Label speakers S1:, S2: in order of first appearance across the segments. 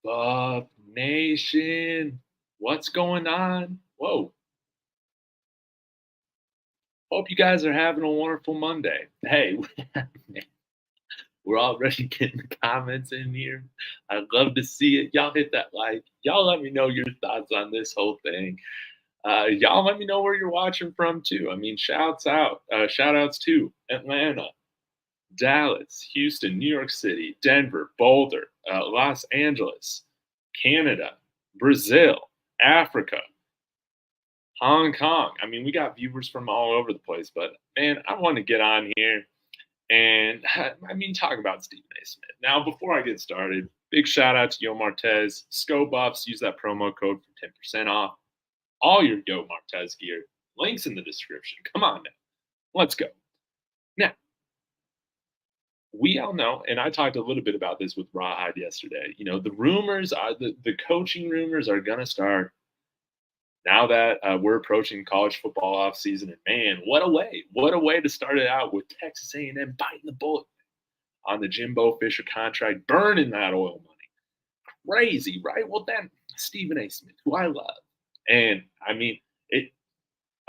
S1: Buff Nation, what's going on? Whoa, hope you guys are having a wonderful Monday. Hey, we're already getting the comments in here. I'd love to see it. Y'all hit that like. Y'all let me know your thoughts on this whole thing. Y'all let me know where you're watching from too. I mean, shout outs to Atlanta, Dallas, Houston, New York City, Denver, Boulder, Los Angeles, Canada, Brazil, Africa, Hong Kong. I mean, we got viewers from all over the place, but man, I want to get on here and talk about Stephen A. Smith. Now, before I get started, big shout out to Yo Martez, Sco Buffs. Use that promo code for 10% off all your Yo Martez gear. Links in the description. Come on now. Let's go. Now, we all know, and I talked a little bit about this with Rawhide yesterday. You know, the rumors are the coaching rumors are going to start now that we're approaching college football off season. And man, what a way to start it out with Texas A&M biting the bullet on the Jimbo Fisher contract, burning that oil money. Crazy, right? Well, then Stephen A. Smith, who I love, and I mean,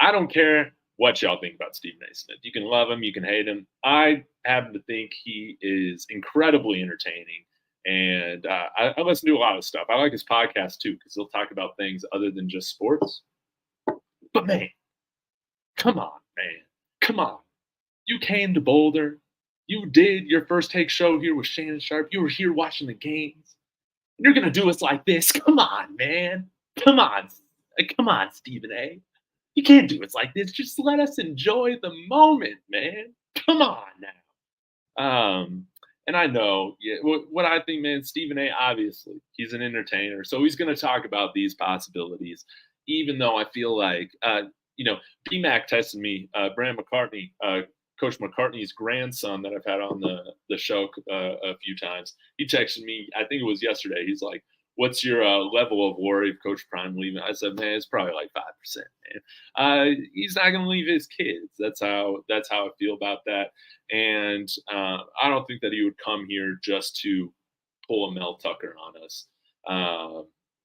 S1: I don't care what y'all think about Stephen A. Smith. You can love him, you can hate him. I happen to think he is incredibly entertaining. And I listen to a lot of stuff. I like his podcast too, because he'll talk about things other than just sports. But man, come on, man. Come on. You came to Boulder. You did your first take show here with Shannon Sharp. You were here watching the games. And you're going to do us like this. Come on, man. Come on. Come on, Stephen A. You can't do us like this. Just let us enjoy the moment, man. Come on now. And I know, yeah, what I think, man, Stephen A. Obviously, he's an entertainer, so he's going to talk about these possibilities. Even though I feel like, BMAC tested me, Brand McCartney, Coach McCartney's grandson that I've had on the show a few times. He texted me, I think it was yesterday. He's like, "What's your level of worry of Coach Prime leaving?" I said, "Man, it's probably like 5%, man. He's not going to leave his kids. That's how I feel about that. And I don't think that he would come here just to pull a Mel Tucker on us.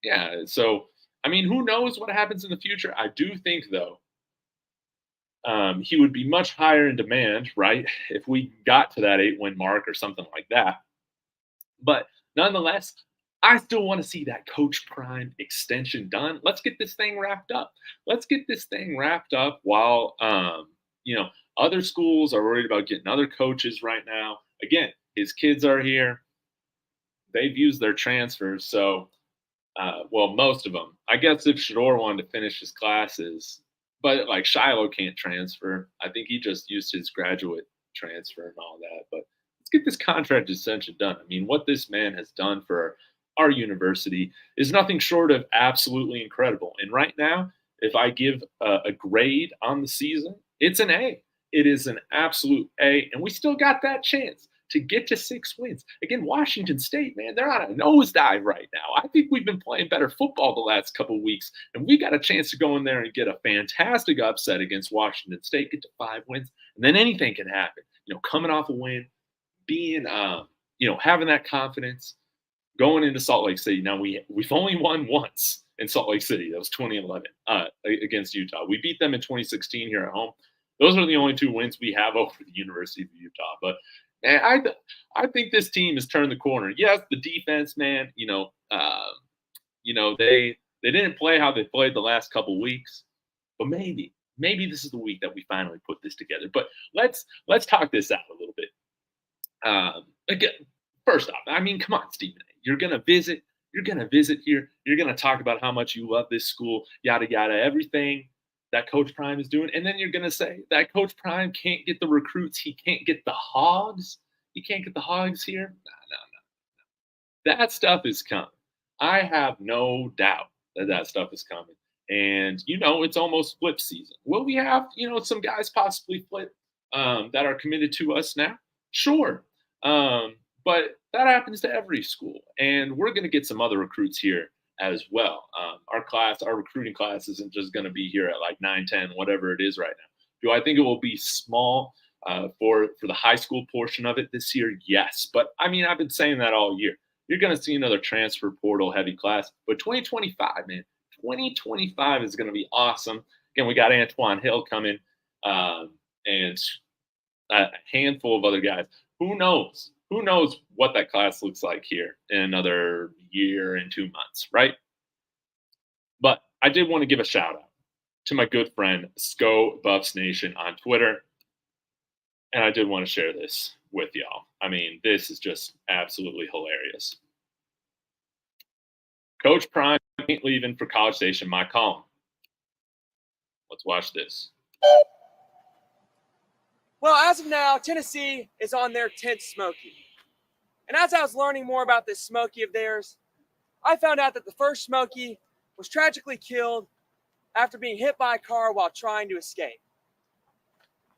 S1: Yeah. So, I mean, who knows what happens in the future? I do think, though, he would be much higher in demand, right? If we got to that 8-win mark or something like that. But nonetheless, I still want to see that Coach Prime extension done. Let's get this thing wrapped up. Let's get this thing wrapped up while, other schools are worried about getting other coaches right now. Again, his kids are here. They've used their transfers. So, most of them. I guess if Shador wanted to finish his classes, but like Shiloh can't transfer. I think he just used his graduate transfer and all that. But let's get this contract extension done. I mean, what this man has done for our university is nothing short of absolutely incredible. And right now, if I give a grade on the season, it's an A. It is an absolute A. And we still got that chance to get to 6 wins. Again, Washington State, man, they're on a nosedive right now. I think we've been playing better football the last couple of weeks, and we got a chance to go in there and get a fantastic upset against Washington State, get to 5 wins, and then anything can happen. Coming off a win, being, having that confidence, going into Salt Lake City. Now, we've only won once in Salt Lake City. That was 2011 against Utah. We beat them in 2016 here at home. Those are the only 2 wins we have over the University of Utah. But man, I think this team has turned the corner. Yes, the defense, man. They didn't play how they played the last couple weeks, but maybe this is the week that we finally put this together. But let's talk this out a little bit. Again, first off, I mean, come on, Stephen A. You're gonna visit. You're gonna visit here. You're gonna talk about how much you love this school, yada yada, everything that Coach Prime is doing. And then you're going to say that Coach Prime can't get the recruits. He can't get the hogs. He can't get the hogs here. No. That stuff is coming. I have no doubt that stuff is coming. And, it's almost flip season. Will we have, some guys possibly flip that are committed to us now? Sure. But that happens to every school. And we're going to get some other recruits here as well. Our recruiting class isn't just going to be here at like 9, 10, whatever it is right now. Do I think it will be small for the high school portion of it this year? Yes. But I mean, I've been saying that all year. you're going to see another transfer portal heavy class. But 2025, man, 2025 is going to be awesome. Again, we got Antoine Hill coming, and a handful of other guys. Who knows? Who knows what that class looks like here in another year and 2 months, right? But I did want to give a shout out to my good friend Sco Buffs Nation on Twitter. And I did want to share this with y'all. I mean, this is just absolutely hilarious. Coach Prime ain't leaving for College Station, my column. Let's watch this.
S2: Well, as of now, Tennessee is on their 10th Smoky. And as I was learning more about this Smoky of theirs, I found out that the first Smoky was tragically killed after being hit by a car while trying to escape.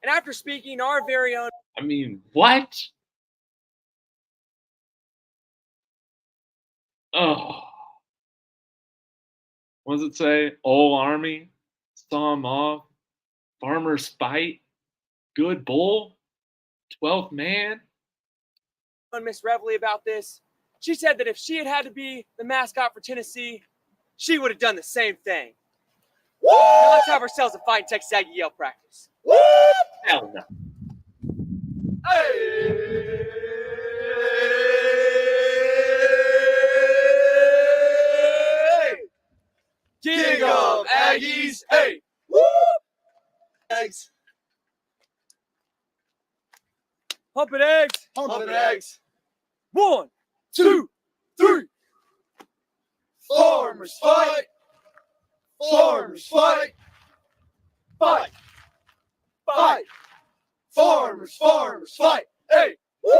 S2: And after speaking to our very own...
S1: I mean, what? Oh. What does it say? Old Army, saw him off, farmers fight, good bull, 12th man.
S2: Miss Reveley about this. She said that if she had to be the mascot for Tennessee, she would have done the same thing. Now let's have ourselves a fine Texas Aggie yell practice.
S1: Hell no.
S2: Hey! King of Aggies, hey! Woo! Eggs. Humping eggs. Humping eggs. 1, 2, 3. Farmers fight. Farmers fight. Fight. Fight. Farmers fight. Hey. Woo!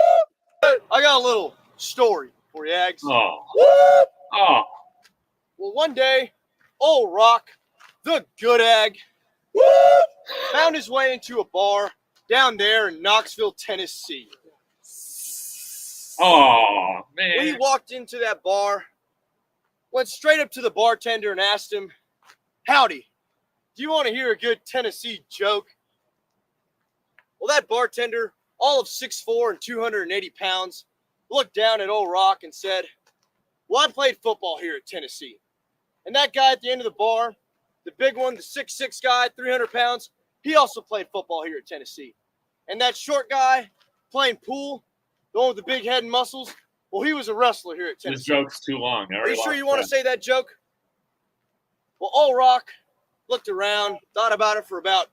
S2: I got a little story for you, Eggs.
S1: Oh.
S2: Woo!
S1: Oh.
S2: Well, one day, old Rock, the good egg, woo! Found his way into a bar down there in Knoxville, Tennessee.
S1: Oh, man.
S2: When he walked into that bar, went straight up to the bartender and asked him, "Howdy, do you want to hear a good Tennessee joke?" Well, that bartender, all of 6'4" and 280 pounds, looked down at old Rock and said, "Well, I played football here at Tennessee." And that guy at the end of the bar, the big one, the 6'6" guy, 300 pounds, he also played football here at Tennessee. And that short guy playing pool, the one with the big head and muscles, well, he was a wrestler here at Tennessee.
S1: This joke's too long.
S2: Are you sure you want to say that joke? Well, old Rock looked around, thought about it for about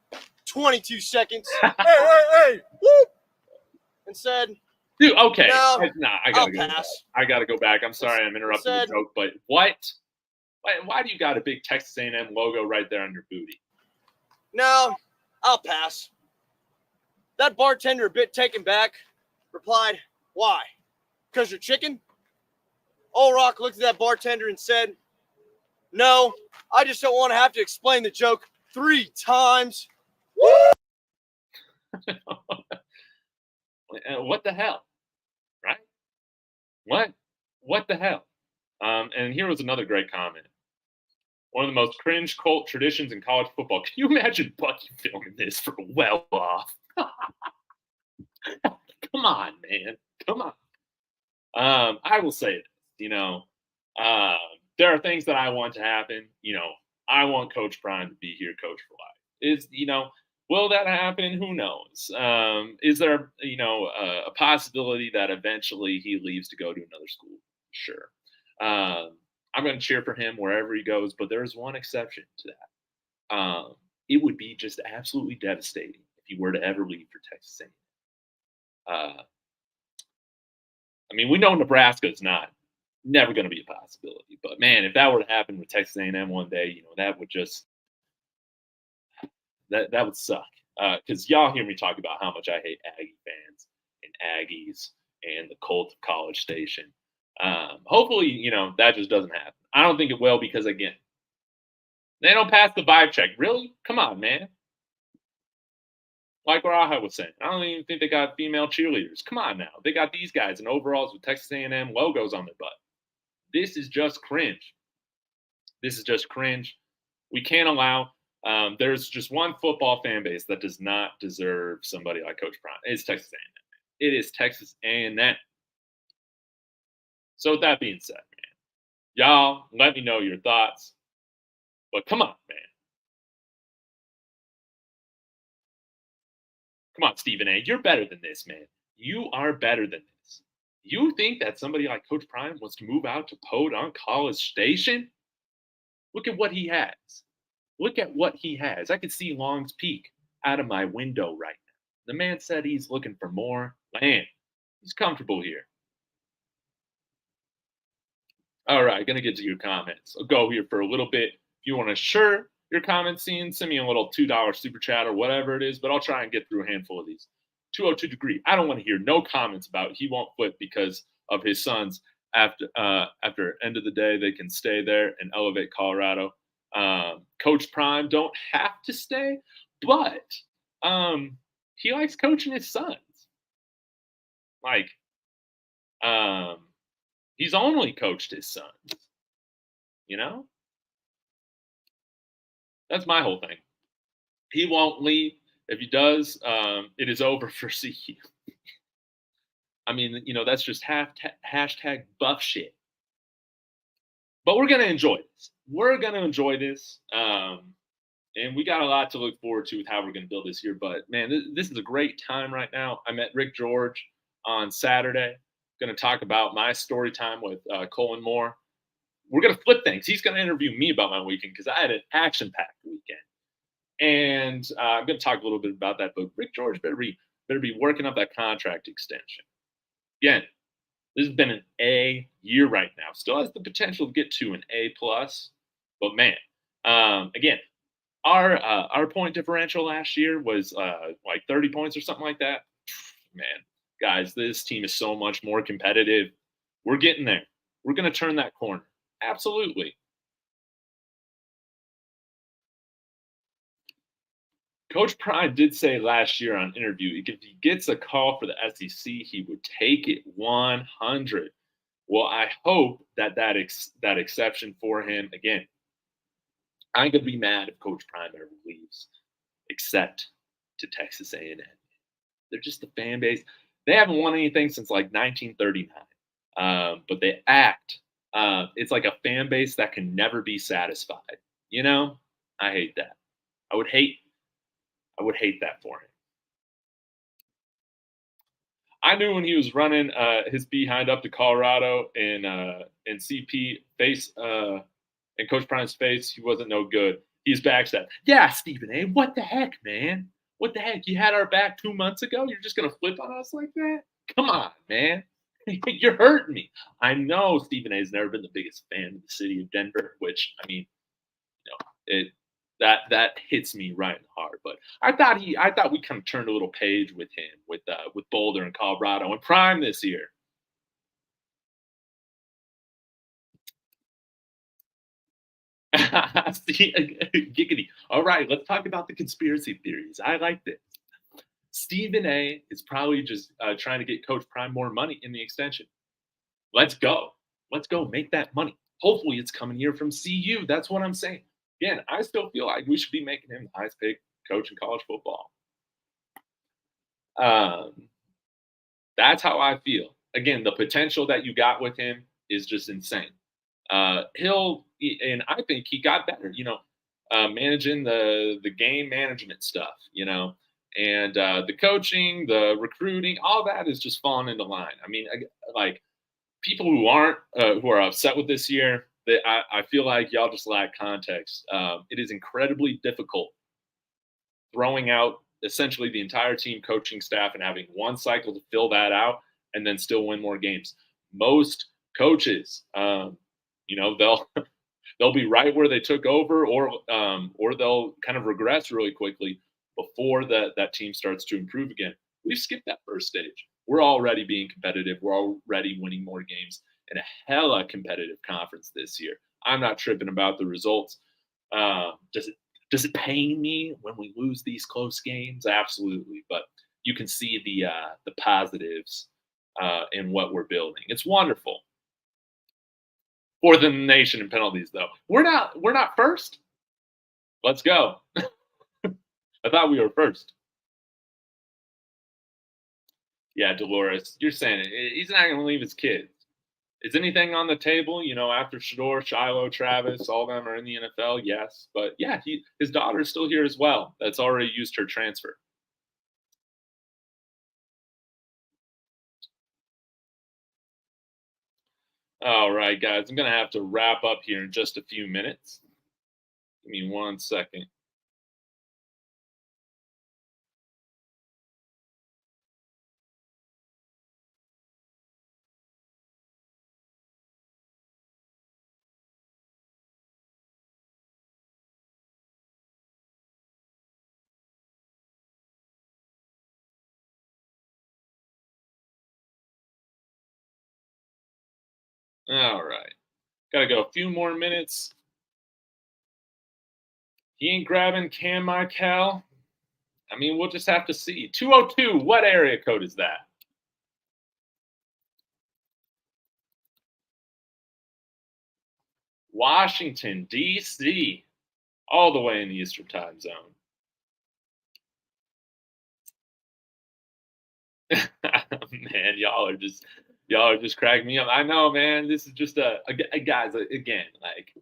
S2: 22 seconds. hey, whoop! And said,
S1: dude, okay.
S2: No,
S1: I gotta go back. I gotta go back. I'm sorry I'm interrupting the joke, but what? Why do you got a big Texas A&M logo right there on your booty?
S2: No, I'll pass. That bartender, a bit taken back, replied, "Why? Because you're chicken?" Old Rock looked at that bartender and said, "No, I just don't want to have to explain the joke 3 times."
S1: What the hell? Right? What the hell? And here was another great comment. One of the most cringe cult traditions in college football. Can you imagine Bucky filming this for well off? Come on, man. Come on. I will say it. There are things that I want to happen. I want Coach Prime to be here, Coach for life. Will that happen? Who knows? Is there, a possibility that eventually he leaves to go to another school? Sure. I'm going to cheer for him wherever he goes, but there's one exception to that. It would be just absolutely devastating if he were to ever leave for Texas A&M. We know Nebraska is never going to be a possibility, but man, if that were to happen with Texas A&M one day, that would just that would suck. Because y'all hear me talk about how much I hate Aggie fans and Aggies and the cult of College Station. Hopefully, that just doesn't happen. I don't think it will because, again, they don't pass the vibe check. Really? Come on, man. Like Raha was saying, I don't even think they got female cheerleaders. Come on now. They got these guys in overalls with Texas A&M logos on their butt. This is just cringe. This is just cringe. We can't allow there's just one football fan base that does not deserve somebody like Coach Prime. It's Texas A&M. It is Texas A&M. So with that being said, man, y'all let me know your thoughts. But come on, man. Come on, Stephen A. You're better than this, man. You are better than this. You think that somebody like Coach Prime wants to move out to Podunk College Station? Look at what he has. Look at what he has. I can see Long's Peak out of my window right now. The man said he's looking for more land. He's comfortable here. All right, gonna get to your comments. I'll go here for a little bit. If you want to share your comment scene, send me a little $2 super chat or whatever it is, but I'll try and get through a handful of these. 202 Degree. I don't want to hear no comments about he won't flip because of his sons. After end of the day, they can stay there and elevate Colorado. Coach Prime don't have to stay, but he likes coaching his sons. Like, he's only coached his sons. You know? That's my whole thing. He won't leave. If he does, it is over for CU. I mean, that's just hashtag buff shit. But we're going to enjoy this. We're going to enjoy this. And we got a lot to look forward to with how we're going to build this here. But, man, this is a great time right now. I met Rick George on Saturday. Going to talk about my story time with Colin Moore. We're going to flip things. He's going to interview me about my weekend because I had an action-packed weekend. And I'm going to talk a little bit about that. But Rick George better be working up that contract extension. Again, this has been an A year right now. Still has the potential to get to an A+. But, man, again, our point differential last year was like 30 points or something like that. Man, guys, this team is so much more competitive. We're getting there. We're going to turn that corner. Absolutely. Coach Prime did say last year on interview, if he gets a call for the SEC, he would take it 100. Well, I hope that exception for him, again, I ain't going to be mad if Coach Prime ever leaves, except to Texas A&M. They're just a fan base. They haven't won anything since like 1939, but they act. It's like a fan base that can never be satisfied. I hate that. I would hate that for him. I knew when he was running his behind up to Colorado and CP face and Coach Prime's face, he wasn't no good. He's backstabbed. Yeah, Stephen A. What the heck, man? What the heck? You had our back 2 months ago. You're just gonna flip on us like that? Come on, man. You're hurting me. I know Stephen A's never been the biggest fan of the city of Denver, which that hits me right in the heart. But I thought we kind of turned a little page with him with Boulder and Colorado and Prime this year. Giggity. All right, let's talk about the conspiracy theories. I like this. Stephen A is probably just trying to get Coach Prime more money in the extension. Let's go. Let's go make that money. Hopefully it's coming here from CU. That's what I'm saying. Again, I still feel like we should be making him the highest paid coach in college football. That's how I feel. Again, the potential that you got with him is just insane. And I think he got better, managing the game management stuff, and the coaching, the recruiting, all that is just falling into line. I mean, like people who are upset with this year, I feel like y'all just lack context. It is incredibly difficult throwing out essentially the entire team coaching staff and having one cycle to fill that out and then still win more games. Most coaches, they'll be right where they took over, or they'll kind of regress really quickly before that team starts to improve again. We've skipped that first stage. We're already being competitive. We're already winning more games in a hella competitive conference this year. I'm not tripping about the results. Does it pain me when we lose these close games? Absolutely, but you can see the positives in what we're building. It's wonderful. Fourth in the nation in penalties, though. We're not first. Let's go. I thought we were first. Yeah, Dolores, you're saying it. He's not going to leave his kids. Is anything on the table? After Shador, Shiloh, Travis, all of them are in the NFL. Yes, but yeah, his daughter is still here as well. That's already used her transfer. All right, guys, I'm gonna have to wrap up here in just a few minutes. Give me 1 second. All right, gotta go a few more minutes. He ain't grabbing Cam Michael. I mean, we'll just have to see. 202. What area code is that? Washington, D.C., all the way in the Eastern time zone. Man, y'all are just cracking me up. I know, man. This is just guys. Again, like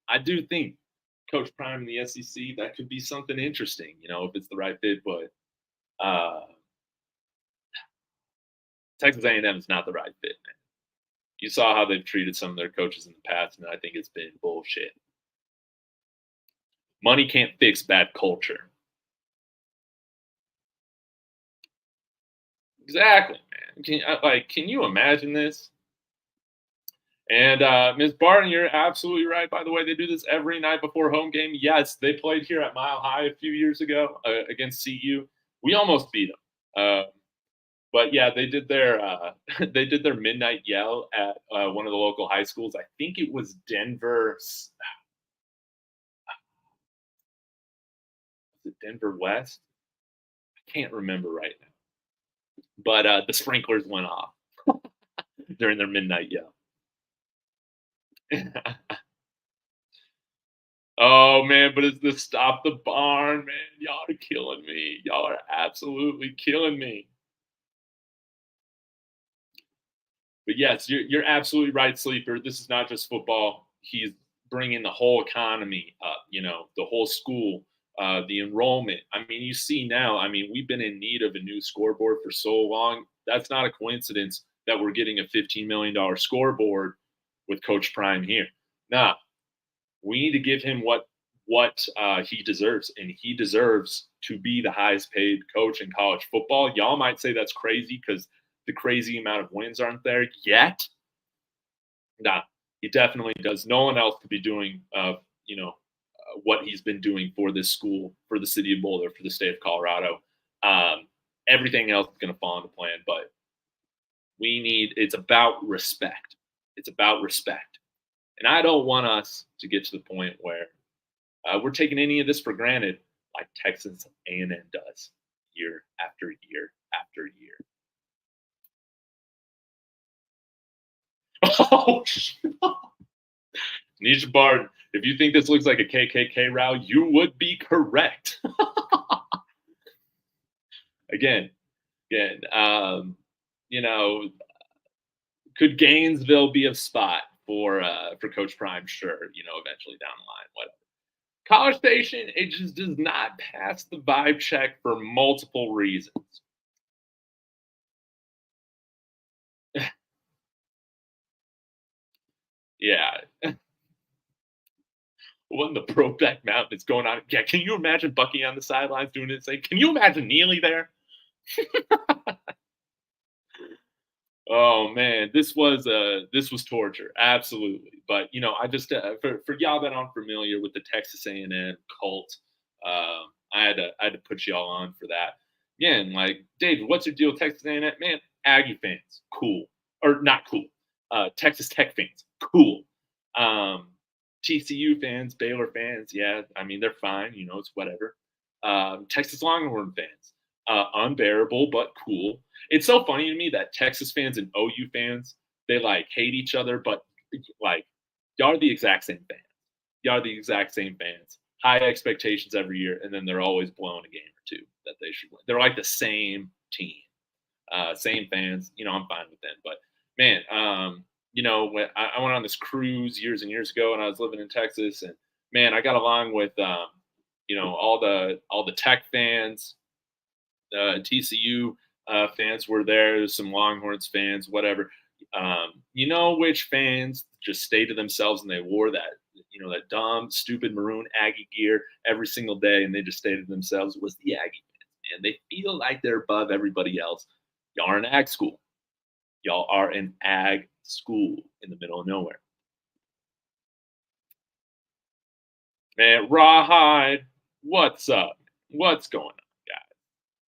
S1: I do think Coach Prime in the SEC that could be something interesting. If it's the right fit. But Texas A&M is not the right fit, man. You saw how they've treated some of their coaches in the past, and I think it's been bullshit. Money can't fix bad culture. Exactly, man. Can you imagine this? And Ms. Barton, you're absolutely right. By the way, they do this every night before home game. Yes, they played here at Mile High a few years ago against CU. We almost beat them. But yeah, they did their they did their midnight yell at one of the local high schools. I think it was Denver. Was it Denver West? I can't remember right now. But the sprinklers went off during their midnight yell. Oh man, but it's the stop the barn, man. Y'all are killing me. Y'all are absolutely killing me. But yes, you're absolutely right, Sleeper. This is not just football. He's bringing the whole economy up. The whole school, the enrollment. I mean, you see now. I mean, we've been in need of a new scoreboard for so long. That's not a coincidence that we're getting a $15 million scoreboard with Coach Prime here. Nah, we need to give him what he deserves, and he deserves to be the highest paid coach in college football. Y'all might say that's crazy because the crazy amount of wins aren't there yet. Nah, he definitely does. No one else could be doing, what he's been doing for this school, for the city of Boulder, for the state of Colorado. Everything else is going to fall into plan, but it's about respect. It's about respect. And I don't want us to get to the point where we're taking any of this for granted like Texas A&M does year after year after year. Oh, Nisha Barton, if you think this looks like a KKK row, you would be correct. Again, could Gainesville be a spot for Coach Prime? Sure, eventually down the line, whatever. College Station, it just does not pass the vibe check for multiple reasons. Yeah. What in the Brokeback Mountain is going on? Yeah, can you imagine Bucky on the sidelines doing it? Saying, can you imagine Neely there? Oh man, this was torture, absolutely. But I just for y'all that aren't familiar with the Texas A&M cult, I had to put y'all on for that. Again, like David, what's your deal with Texas A&M? Man, Aggie fans, cool or not cool. Texas Tech fans, cool. TCU fans, Baylor fans, yeah, I mean they're fine. It's whatever. Texas Longhorn fans, unbearable but cool. It's so funny to me that Texas fans and OU fans, they like hate each other, but like y'all are the exact same fans. Y'all are the exact same fans. High expectations every year, and then they're always blowing a game or two that they should win. They're like the same team, same fans. I'm fine with them. But man, when I went on this cruise years and years ago, and I was living in Texas, and man, I got along with all the Tech fans, TCU fans were there. There's some Longhorns fans, whatever. Which fans just stayed to themselves and they wore that dumb, stupid maroon Aggie gear every single day, and they just stayed to themselves. It was the Aggie fans, and they feel like they're above everybody else. Y'all are an ag school. Y'all are an ag school in the middle of nowhere. Man, Rawhide, what's up? What's going on,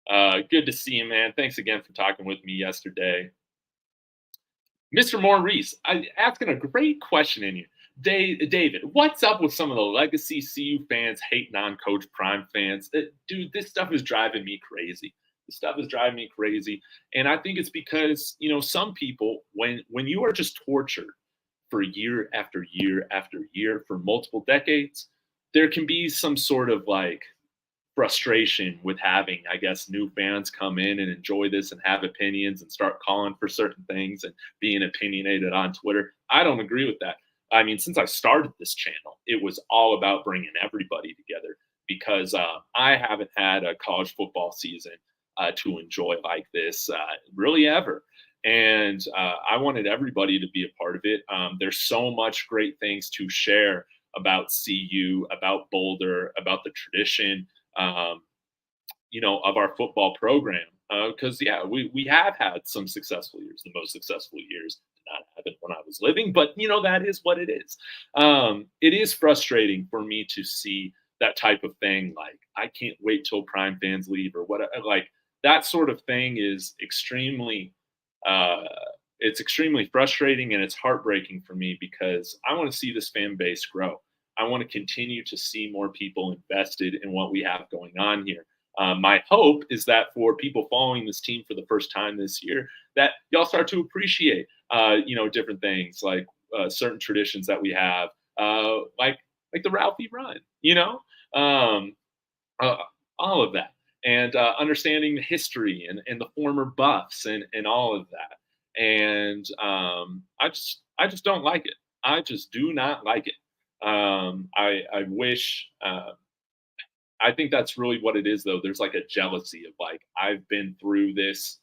S1: guys? Good to see you, man. Thanks again for talking with me yesterday. Mr. Maurice, asking a great question in you. David, what's up with some of the legacy CU fans hating on Coach Prime fans? Dude, this stuff is driving me crazy. This stuff is driving me crazy. And I think it's because, some people, when you are just tortured for year after year after year for multiple decades, there can be some sort of like frustration with having, I guess, new fans come in and enjoy this and have opinions and start calling for certain things and being opinionated on Twitter. I don't agree with that. I mean, since I started this channel, it was all about bringing everybody together because I haven't had a college football season to enjoy like this really ever. And I wanted everybody to be a part of it. There's so much great things to share about CU, about Boulder, about the tradition, of our football program. Because we have had some successful years. The most successful years did not happen when I was living, but that is what it is. It is frustrating for me to see that type of thing. Like, I can't wait till Prime fans leave or what. Like, that sort of thing is extremely it's extremely frustrating, and it's heartbreaking for me because I want to see this fan base grow. I want to continue to see more people invested in what we have going on here. My hope is that for people following this team for the first time this year, that y'all start to appreciate, different things like certain traditions that we have, like the Ralphie run, all of that, and understanding the history and the former buffs and all of that. And I just don't like it. I just do not like it. I wish. I think that's really what it is, though. There's like a jealousy of like, I've been through this,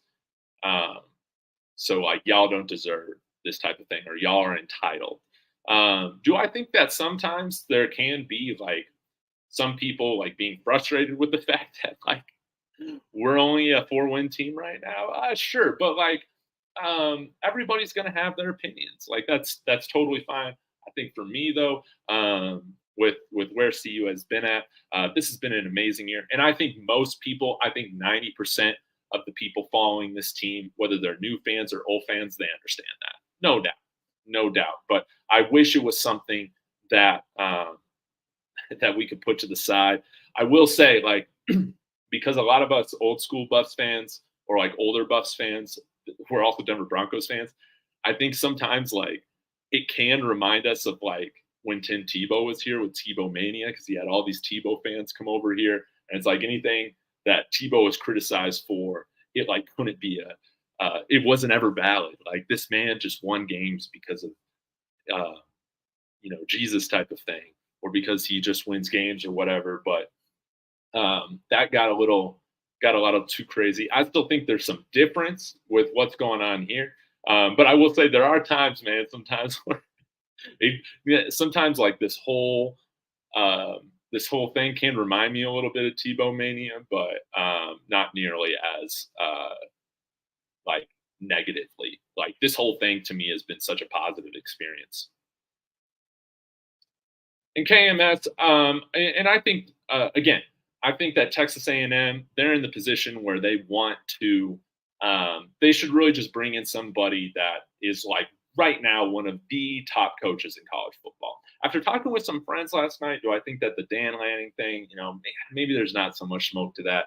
S1: so like y'all don't deserve this type of thing, or y'all are entitled. Do I think that sometimes there can be like some people like being frustrated with the fact that like we're only a 4-win team right now? Sure, but like everybody's gonna have their opinions. Like that's totally fine. I think for me though, with where CU has been at, this has been an amazing year, and I think most people, I think 90% of the people following this team, whether they're new fans or old fans, they understand that, no doubt. But I wish it was something that that we could put to the side. I will say, like, because a lot of us old school Buffs fans or like older Buffs fans, who are also Denver Broncos fans, I think sometimes like it can remind us of like when Tim Tebow was here with Tebow Mania, because he had all these Tebow fans come over here. And it's like anything that Tebow was criticized for, it like couldn't be it wasn't ever valid. Like, this man just won games because of, Jesus type of thing, or because he just wins games or whatever. But that got a little too crazy. I still think there's some difference with what's going on here. But I will say there are times, man, sometimes where sometimes like this whole thing can remind me a little bit of Tebow Mania, but not nearly as like negatively. Like, this whole thing to me has been such a positive experience. And KMS, and I think again, I think that Texas A&M, they're in the position where they want to. They should really just bring in somebody that is like right now one of the top coaches in college football. After talking with some friends last night, do I think that the Dan Lanning thing, maybe there's not so much smoke to that.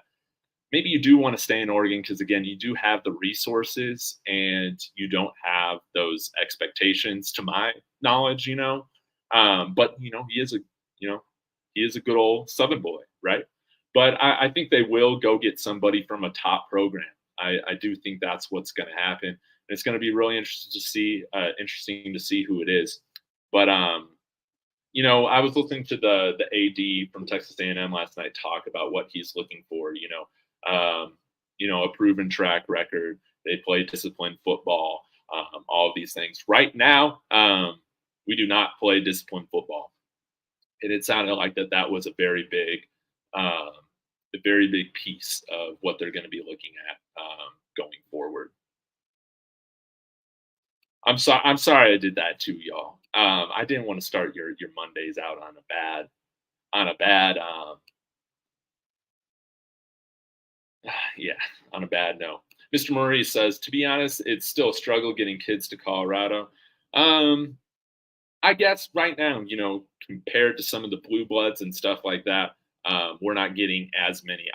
S1: Maybe you do want to stay in Oregon because, again, you do have the resources and you don't have those expectations, to my knowledge, But he is a good old Southern boy, right? But I think they will go get somebody from a top program. I do think that's what's going to happen. it's going to be really interesting to see who it is. But I was listening to the AD from Texas A&M last night talk about what he's looking for. A proven track record. They play disciplined football. All of these things. Right now, we do not play disciplined football, and it sounded like that was a very big piece of what they're going to be looking at going forward. I'm sorry I did that too, y'all. I didn't want to start your Mondays out on a bad on a bad note. Mr. Murray says, to be honest, it's still a struggle getting kids to Colorado. I guess right now, compared to some of the blue bloods and stuff like that, we're not getting as many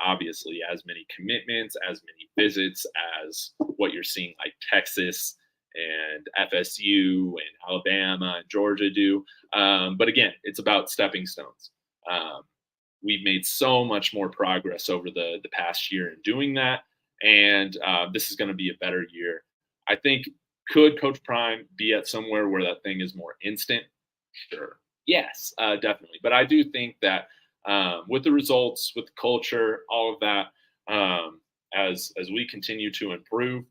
S1: commitments, as many visits as what you're seeing like Texas and FSU and Alabama and Georgia do. But again, it's about stepping stones. We've made so much more progress over the past year in doing that. And this is going to be a better year. I think, could Coach Prime be at somewhere where that thing is more instant? Sure. Yes, definitely. But I do think that with the results, with the culture, all of that, as we continue to improve,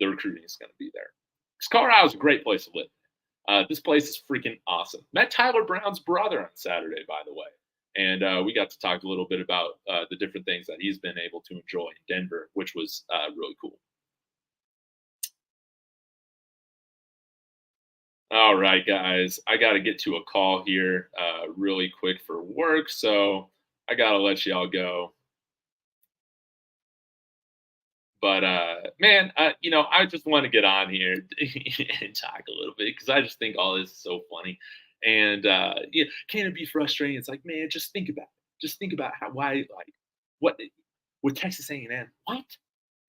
S1: the recruiting is going to be there. Because Colorado is a great place to live. This place is freaking awesome. Met Tyler Brown's brother on Saturday, by the way. And we got to talk a little bit about the different things that he's been able to enjoy in Denver, which was really cool. All right, guys, I got to get to a call here really quick for work, so I got to let y'all go. But man, I just want to get on here and talk a little bit because I just think all this is so funny. And can it be frustrating? It's like, man, just think about it. Just think about what with Texas A&M, what?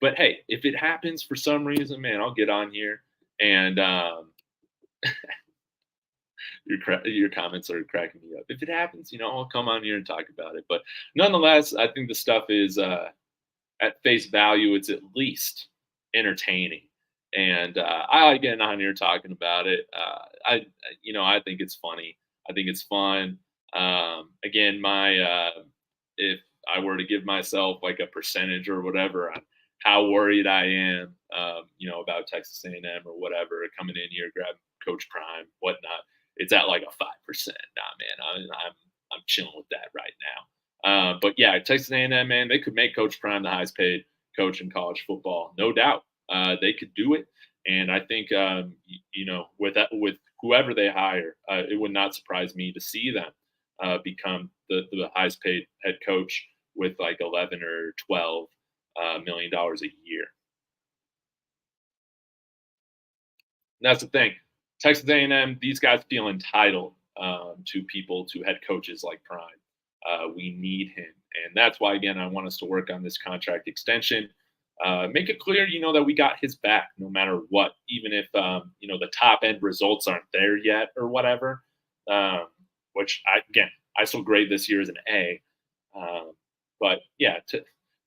S1: But hey, if it happens for some reason, man, I'll get on here and your comments are cracking me up. If it happens, I'll come on here and talk about it. But nonetheless, I think the stuff is at face value, it's at least entertaining. And I like getting on here talking about it. I think it's funny. I think it's fun. Again, if I were to give myself like a percentage or whatever on how worried I am, about Texas A&M or whatever coming in here, grab Coach Prime, whatnot, it's at like a 5%. Nah, man, I'm chilling with that right now. But yeah, Texas A&M, man, they could make Coach Prime the highest paid coach in college football, no doubt. They could do it, and I think with whoever they hire, it would not surprise me to see them become the highest paid head coach with like 11 or 12 $million a year. And that's the thing. Texas A&M, these guys feel entitled to head coaches like Prime. We need him, and that's why again I want us to work on this contract extension. Make it clear, that we got his back no matter what, even if, the top end results aren't there yet or whatever, which I still grade this year as an A. But yeah,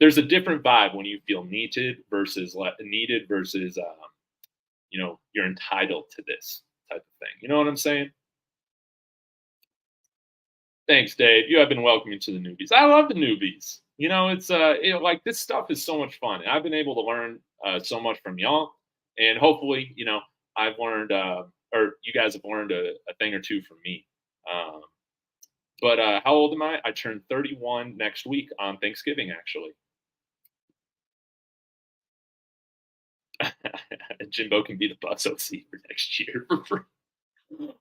S1: there's a different vibe when you feel needed versus you're entitled to this type of thing. You know what I'm saying? Thanks, Dave. You have been welcoming to the newbies. I love the newbies. It's like this stuff is so much fun. And I've been able to learn so much from y'all, and hopefully, I've learned or you guys have learned a thing or two from me. But how old am I? I turn 31 next week on Thanksgiving, actually. Jimbo can be the bus OC for next year for free.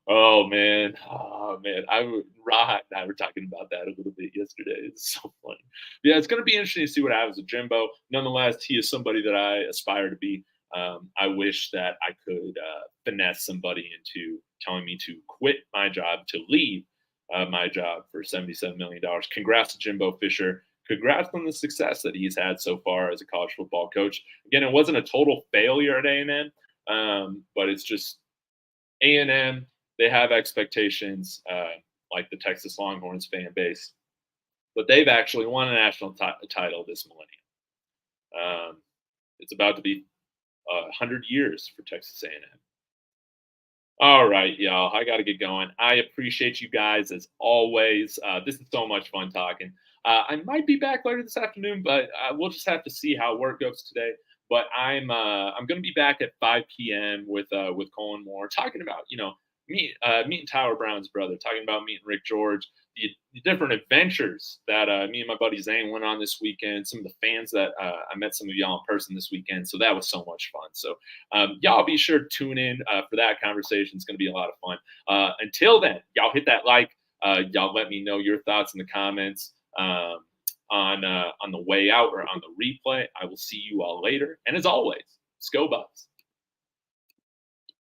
S1: Oh man. Rahat and I were talking about that a little bit yesterday. It's so funny. Yeah, it's going to be interesting to see what happens with Jimbo. Nonetheless, he is somebody that I aspire to be. I wish that I could finesse somebody into telling me to quit my job, to leave my job for $77 million. Congrats to Jimbo Fisher. Congrats on the success that he's had so far as a college football coach. Again, it wasn't a total failure at A&M, but it's just A&M, they have expectations like the Texas Longhorns fan base, but they've actually won a national title this millennium. It's about to be 100 years for Texas A&M. All right, y'all. I got to get going. I appreciate you guys as always. This is so much fun talking. I might be back later this afternoon, but we'll just have to see how work goes today. But I'm going to be back at 5 p.m. with Colin Moore talking about meeting Tyler Brown's brother, talking about meeting Rick George, the different adventures that me and my buddy Zane went on this weekend. Some of the fans that I met some of y'all in person this weekend, so that was so much fun. So y'all be sure to tune in for that conversation. It's going to be a lot of fun. Until then, y'all hit that like. Y'all let me know your thoughts in the comments on the way out or on the replay. I will see you all later. And as always, Sco Bucks.